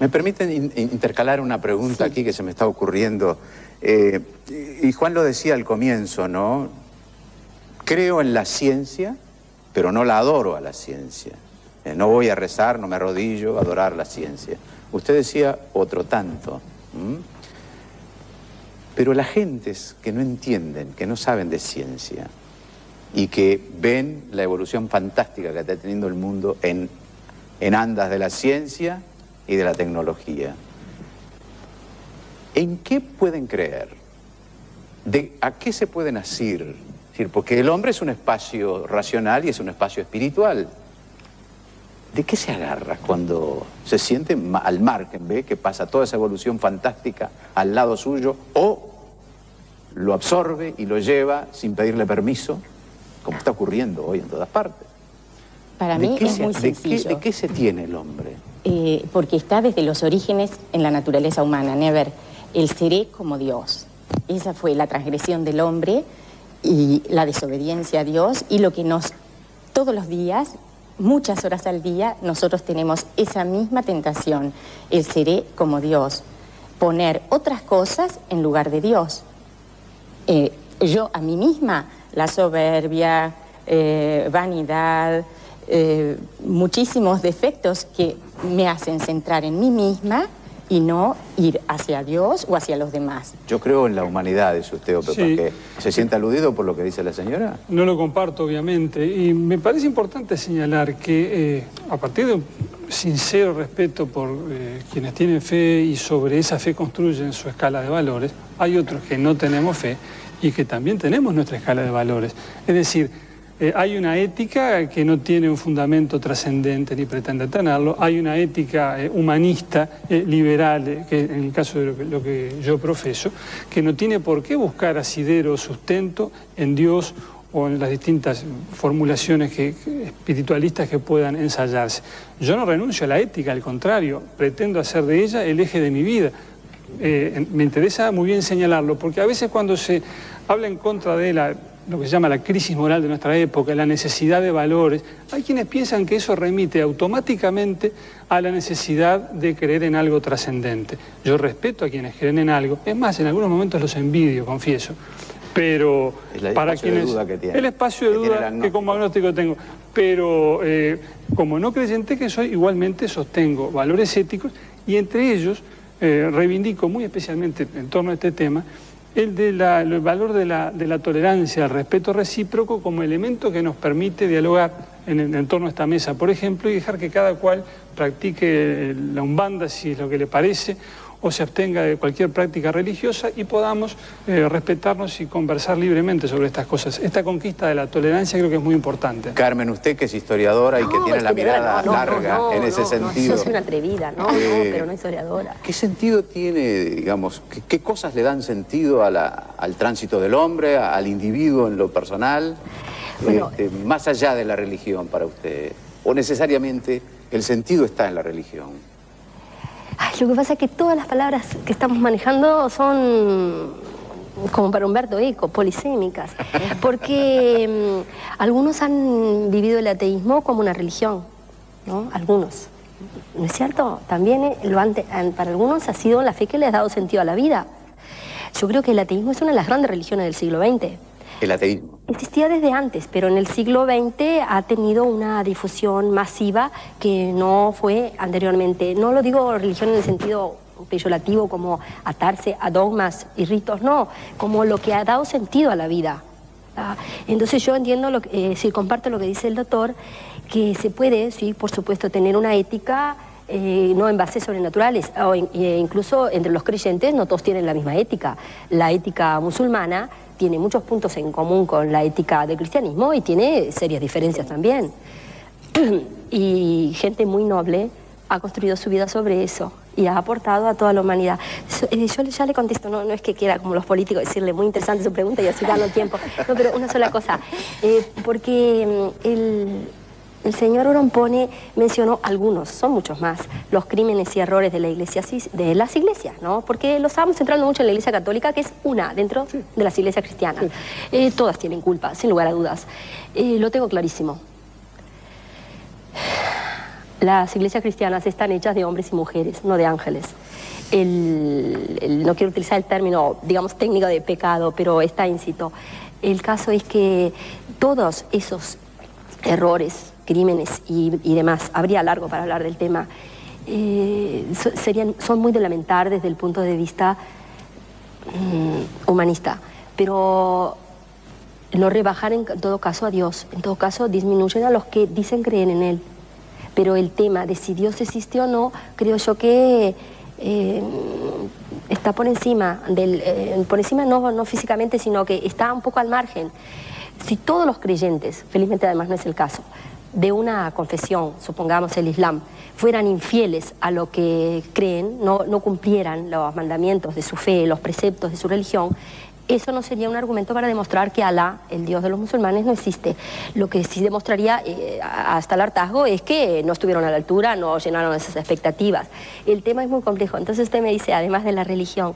Me permiten intercalar una pregunta aquí que se me está ocurriendo. Y Juan lo decía al comienzo, ¿no? Creo en la ciencia, pero no la adoro a la ciencia. No voy a rezar, no me arrodillo a adorar la ciencia. Usted decía otro tanto. Pero las gentes que no entienden, que no saben de ciencia y que ven la evolución fantástica que está teniendo el mundo en andas de la ciencia y de la tecnología, ¿en qué pueden creer? ¿A qué se pueden asir? Es decir, porque el hombre es un espacio racional y es un espacio espiritual. ¿De qué se agarra cuando se siente al margen, ve que pasa toda esa evolución fantástica al lado suyo, o lo absorbe y lo lleva sin pedirle permiso, como está ocurriendo hoy en todas partes? Para mí es muy sencillo. ¿De qué se tiene el hombre? Porque está desde los orígenes en la naturaleza humana. Never, el seré como Dios. Esa fue la transgresión del hombre y la desobediencia a Dios, y lo que todos los días, muchas horas al día, nosotros tenemos esa misma tentación, el seré como Dios, poner otras cosas en lugar de Dios. Yo a mí misma, la soberbia, vanidad, muchísimos defectos que me hacen centrar en mí misma y no ir hacia Dios o hacia los demás. Yo creo en la humanidad, dice usted, Ope, Sí. porque ¿se siente aludido por lo que dice la señora? No lo comparto, obviamente, y me parece importante señalar que a partir de un sincero respeto por quienes tienen fe y sobre esa fe construyen su escala de valores, hay otros que no tenemos fe y que también tenemos nuestra escala de valores. Es decir, hay una ética que no tiene un fundamento trascendente ni pretende tenerlo, hay una ética humanista, liberal, que en el caso de lo que yo profeso, que no tiene por qué buscar asidero o sustento en Dios o en las distintas formulaciones espiritualistas que puedan ensayarse. Yo no renuncio a la ética, al contrario, pretendo hacer de ella el eje de mi vida. Me interesa muy bien señalarlo, porque a veces cuando se habla en contra de lo que se llama la crisis moral de nuestra época, la necesidad de valores, hay quienes piensan que eso remite automáticamente a la necesidad de creer en algo trascendente. Yo respeto a quienes creen en algo, es más, en algunos momentos los envidio, confieso, pero para quienes... El espacio de duda que como agnóstico tengo, pero como no creyente que soy, igualmente sostengo valores éticos, y entre ellos reivindico muy especialmente en torno a este tema el valor de la tolerancia, el respeto recíproco como elemento que nos permite dialogar en torno a esta mesa, por ejemplo, y dejar que cada cual practique la umbanda, si es lo que le parece, o se abstenga de cualquier práctica religiosa, y podamos respetarnos y conversar libremente sobre estas cosas. Esta conquista de la tolerancia creo que es muy importante. Carmen, usted que es historiadora y que tiene la mirada larga en ese sentido. Yo soy una atrevida, pero no historiadora. ¿Qué sentido tiene, digamos, qué cosas le dan sentido al tránsito del hombre, al individuo en lo personal, Bueno, más allá de la religión para usted? ¿O necesariamente el sentido está en la religión? Ay, lo que pasa es que todas las palabras que estamos manejando son, como para Humberto Eco, polisémicas, porque algunos han vivido el ateísmo como una religión, ¿no? Algunos, ¿no es cierto? También para algunos ha sido la fe que les ha dado sentido a la vida. Yo creo que el ateísmo es una de las grandes religiones del siglo XX. El ateísmo. Existía desde antes, pero en el siglo XX ha tenido una difusión masiva que no fue anteriormente. No lo digo religión en el sentido peyorativo como atarse a dogmas y ritos, no, como lo que ha dado sentido a la vida. Entonces yo entiendo, si comparto lo que dice el doctor, que se puede, sí, por supuesto, tener una ética no en bases sobrenaturales, incluso entre los creyentes no todos tienen la misma ética. La ética musulmana tiene muchos puntos en común con la ética del cristianismo y tiene serias diferencias también. Y gente muy noble ha construido su vida sobre eso y ha aportado a toda la humanidad. Yo ya le contesto, no es que quiera como los políticos decirle muy interesante su pregunta y así gano tiempo, no, pero una sola cosa, porque el señor Orompone mencionó algunos, son muchos más, los crímenes y errores de la iglesia, de las iglesias, ¿no? Porque lo estábamos centrando mucho en la iglesia católica, que es una dentro de las iglesias cristianas. Todas tienen culpa, sin lugar a dudas. Lo tengo clarísimo. Las iglesias cristianas están hechas de hombres y mujeres, no de ángeles. No quiero utilizar el término, digamos, técnico de pecado, pero está íncito. El caso es que todos esos errores, crímenes y demás, habría largo para hablar del tema, son muy de lamentar desde el punto de vista humanista, pero no rebajar en todo caso a Dios, en todo caso disminuyen a los que dicen creer en Él. Pero el tema de si Dios existe o no, creo yo que está por encima por encima no físicamente, sino que está un poco al margen. Si todos los creyentes, felizmente además no es el caso, de una confesión, supongamos el Islam, fueran infieles a lo que creen, no cumplieran los mandamientos de su fe, los preceptos de su religión, eso no sería un argumento para demostrar que Alá, el Dios de los musulmanes, no existe. Lo que sí demostraría hasta el hartazgo es que no estuvieron a la altura, no llenaron esas expectativas. El tema es muy complejo. Entonces usted me dice, además de la religión,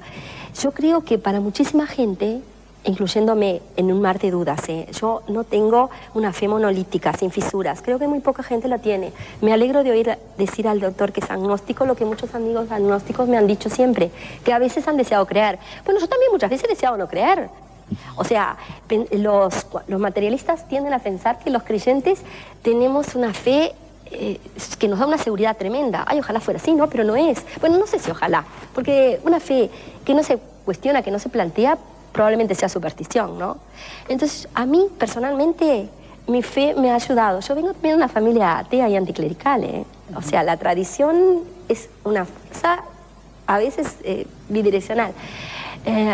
yo creo que para muchísima gente, incluyéndome en un mar de dudas, yo no tengo una fe monolítica, sin fisuras. Creo que muy poca gente la tiene. Me alegro de oír decir al doctor que es agnóstico lo que muchos amigos agnósticos me han dicho siempre, que a veces han deseado creer. Bueno, yo también muchas veces he deseado no creer. O sea, los materialistas tienden a pensar que los creyentes tenemos una fe que nos da una seguridad tremenda. Ay, ojalá fuera así, ¿no? Pero no es. Bueno, no sé si ojalá, porque una fe que no se cuestiona, que no se plantea, probablemente sea superstición, ¿no? Entonces, a mí, personalmente, mi fe me ha ayudado. Yo vengo también de una familia atea y anticlerical, ¿eh? O sea, la tradición es una fuerza, a veces, bidireccional.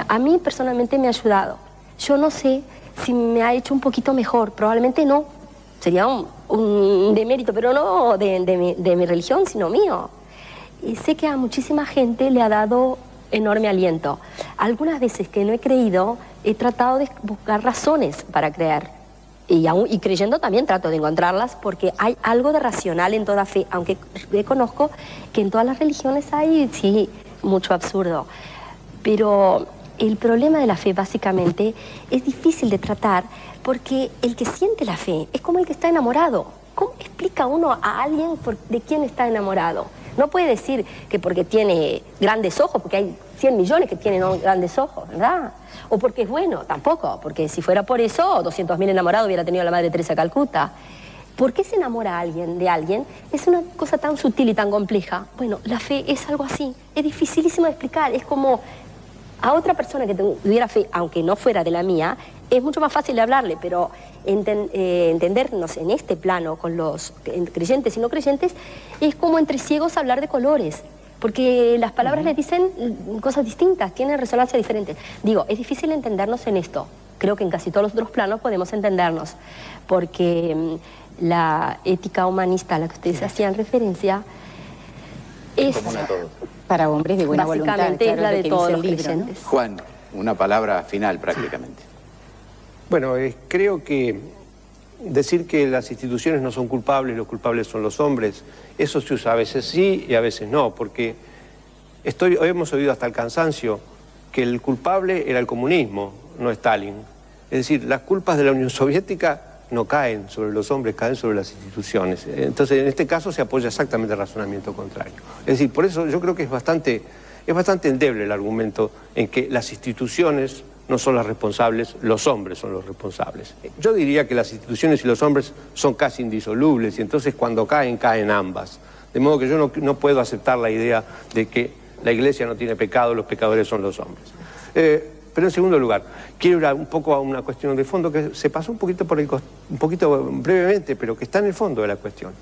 A mí, personalmente, me ha ayudado. Yo no sé si me ha hecho un poquito mejor, probablemente no. Sería un demérito, pero no de mi religión, sino mío. Y sé que a muchísima gente le ha dado enorme aliento. Algunas veces que no he creído, he tratado de buscar razones para creer. Y creyendo también trato de encontrarlas, porque hay algo de racional en toda fe, aunque reconozco que en todas las religiones hay, sí, mucho absurdo. Pero el problema de la fe, básicamente, es difícil de tratar, porque el que siente la fe es como el que está enamorado. ¿Cómo explica uno a alguien de quién está enamorado? No puede decir que porque tiene grandes ojos, porque hay 100 millones que tienen grandes ojos, ¿verdad? O porque es bueno, tampoco, porque si fuera por eso, 200.000 enamorados hubiera tenido la Madre Teresa de Calcuta. ¿Por qué se enamora alguien de alguien? Es una cosa tan sutil y tan compleja. Bueno, la fe es algo así, es dificilísimo de explicar, es como a otra persona que tuviera fe, aunque no fuera de la mía, es mucho más fácil de hablarle, pero entendernos en este plano con los creyentes y no creyentes es como entre ciegos hablar de colores, porque las palabras les dicen cosas distintas, tienen resonancia diferente. Digo, es difícil entendernos en esto. Creo que en casi todos los otros planos podemos entendernos, porque la ética humanista a la que ustedes hacían referencia es para hombres de buena voluntad. Básicamente es la de todos los creyentes. ¿No? Juan, una palabra final prácticamente. Bueno, creo que decir que las instituciones no son culpables, los culpables son los hombres, eso se usa a veces sí y a veces no, porque hoy hemos oído hasta el cansancio que el culpable era el comunismo, no Stalin. Es decir, las culpas de la Unión Soviética no caen sobre los hombres, caen sobre las instituciones. Entonces, en este caso se apoya exactamente el razonamiento contrario. Es decir, por eso yo creo que es bastante endeble el argumento en que las instituciones no son las responsables, los hombres son los responsables. Yo diría que las instituciones y los hombres son casi indisolubles y entonces cuando caen, caen ambas. De modo que yo no puedo aceptar la idea de que la Iglesia no tiene pecado, los pecadores son los hombres. Pero en segundo lugar, quiero ir un poco a una cuestión de fondo que se pasó un poquito brevemente, pero que está en el fondo de la cuestión.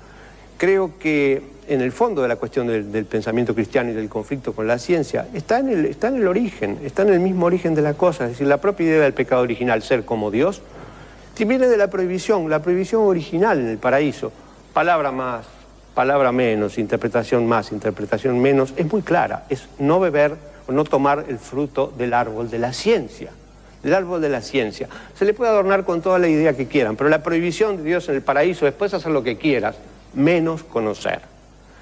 Creo que en el fondo de la cuestión del pensamiento cristiano y del conflicto con la ciencia está en el origen, está en el mismo origen de la cosa. Es decir, la propia idea del pecado original, ser como Dios, viene de la prohibición original en el paraíso. Palabra más, palabra menos, interpretación más, interpretación menos, es muy clara. Es no beber o no tomar el fruto del árbol de la ciencia. Del árbol de la ciencia. Se le puede adornar con toda la idea que quieran, pero la prohibición de Dios en el paraíso, después hacer lo que quieras, menos conocer.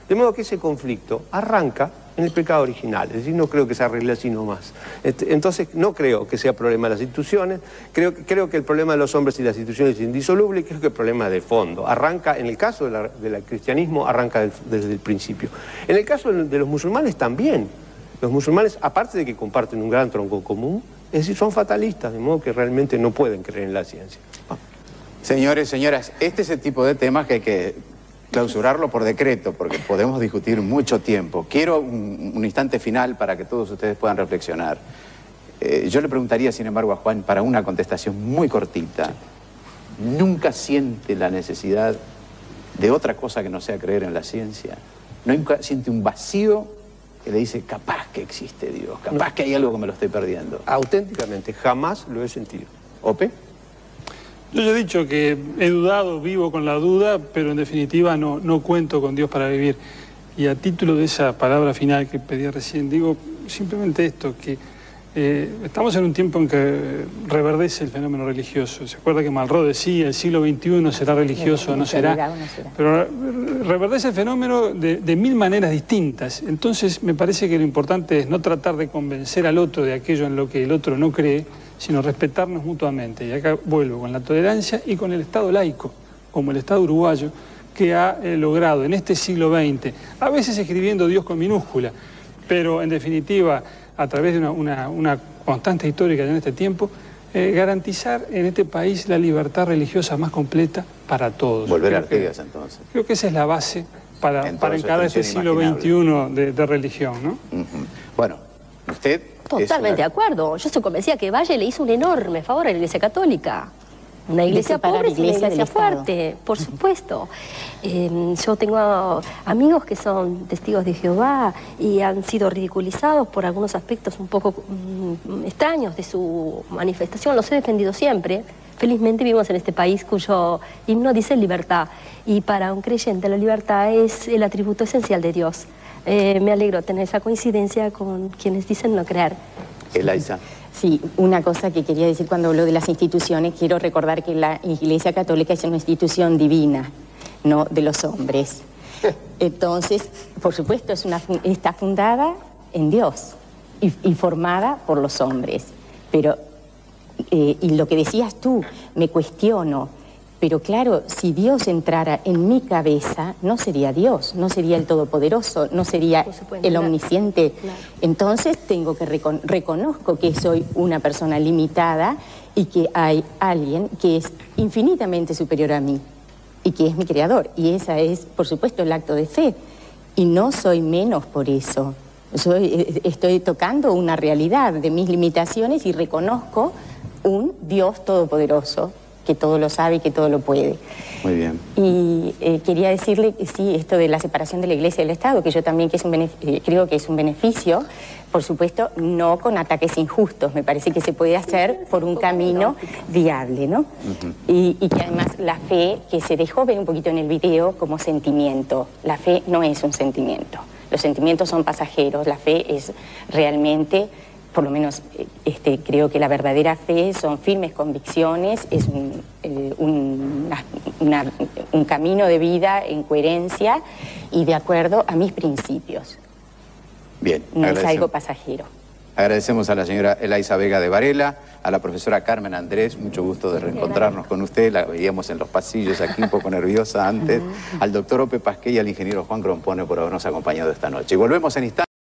De modo que ese conflicto arranca en el pecado original. Es decir, no creo que se arregle así nomás. Entonces, no creo que sea problema de las instituciones, creo que el problema de los hombres y las instituciones es indisoluble, y creo que el problema de fondo arranca, en el caso del cristianismo, arranca desde el principio. En el caso de los musulmanes también. Los musulmanes, aparte de que comparten un gran tronco común, es decir, son fatalistas, de modo que realmente no pueden creer en la ciencia. Señores, señoras, este es el tipo de temas que hay que clausurarlo por decreto, porque podemos discutir mucho tiempo. Quiero un instante final para que todos ustedes puedan reflexionar. Yo le preguntaría, sin embargo, a Juan, para una contestación muy cortita, ¿nunca siente la necesidad de otra cosa que no sea creer en la ciencia? ¿Nunca siente un vacío que le dice, capaz que existe Dios, capaz que hay algo que me lo estoy perdiendo? Auténticamente, jamás lo he sentido. ¿Ope? Yo ya he dicho que he dudado, vivo con la duda, pero en definitiva no cuento con Dios para vivir. Y a título de esa palabra final que pedí recién, digo simplemente esto, que estamos en un tiempo en que reverdece el fenómeno religioso. ¿Se acuerda que Malraux decía, el siglo XXI será religioso o no será? Pero reverdece el fenómeno de mil maneras distintas. Entonces me parece que lo importante es no tratar de convencer al otro de aquello en lo que el otro no cree, sino respetarnos mutuamente. Y acá vuelvo con la tolerancia y con el Estado laico, como el Estado uruguayo, que ha logrado en este siglo XX, a veces escribiendo Dios con minúscula, pero en definitiva, a través de una constante histórica en este tiempo, garantizar en este país la libertad religiosa más completa para todos. Volver a Artigas, entonces. Creo que esa es la base para encarar este siglo XXI de religión, ¿no? Bueno, usted... Totalmente de acuerdo. Yo estoy convencida que Valle le hizo un enorme favor a la Iglesia Católica. Una iglesia pobre y una iglesia fuerte, por supuesto. Yo tengo amigos que son testigos de Jehová y han sido ridiculizados por algunos aspectos un poco extraños de su manifestación. Los he defendido siempre. Felizmente vivimos en este país cuyo himno dice libertad. Y para un creyente la libertad es el atributo esencial de Dios. Me alegro tener esa coincidencia con quienes dicen no creer. Elaiza. Sí, una cosa que quería decir cuando hablo de las instituciones, quiero recordar que la Iglesia Católica es una institución divina, no de los hombres. Entonces, por supuesto, está fundada en Dios y formada por los hombres. Pero, y lo que decías tú, me cuestiono, pero claro, si Dios entrara en mi cabeza, no sería Dios, no sería el Todopoderoso, no sería el Omnisciente. Claro. Entonces tengo que reconozco que soy una persona limitada y que hay alguien que es infinitamente superior a mí y que es mi creador. Y esa es, por supuesto, el acto de fe. Y no soy menos por eso. Estoy tocando una realidad de mis limitaciones y reconozco un Dios todopoderoso que todo lo sabe y que todo lo puede. Muy bien. Y quería decirle que sí, esto de la separación de la Iglesia y del Estado, que yo también creo que es un beneficio, por supuesto, no con ataques injustos. Me parece que se puede hacer por un camino viable, ¿no? Y que además la fe, que se dejó ver un poquito en el video como sentimiento. La fe no es un sentimiento. Los sentimientos son pasajeros. La fe es realmente... Por lo menos creo que la verdadera fe son firmes convicciones, es un camino de vida en coherencia y de acuerdo a mis principios. Bien. No es algo pasajero. Agradecemos a la señora Elaiza Vega de Varela, a la profesora Carmen Andrés, mucho gusto de reencontrarnos con usted, la veíamos en los pasillos aquí un poco nerviosa antes, al doctor Ope Pasqué y al ingeniero Juan Crompone por habernos acompañado esta noche. Y volvemos en instantes.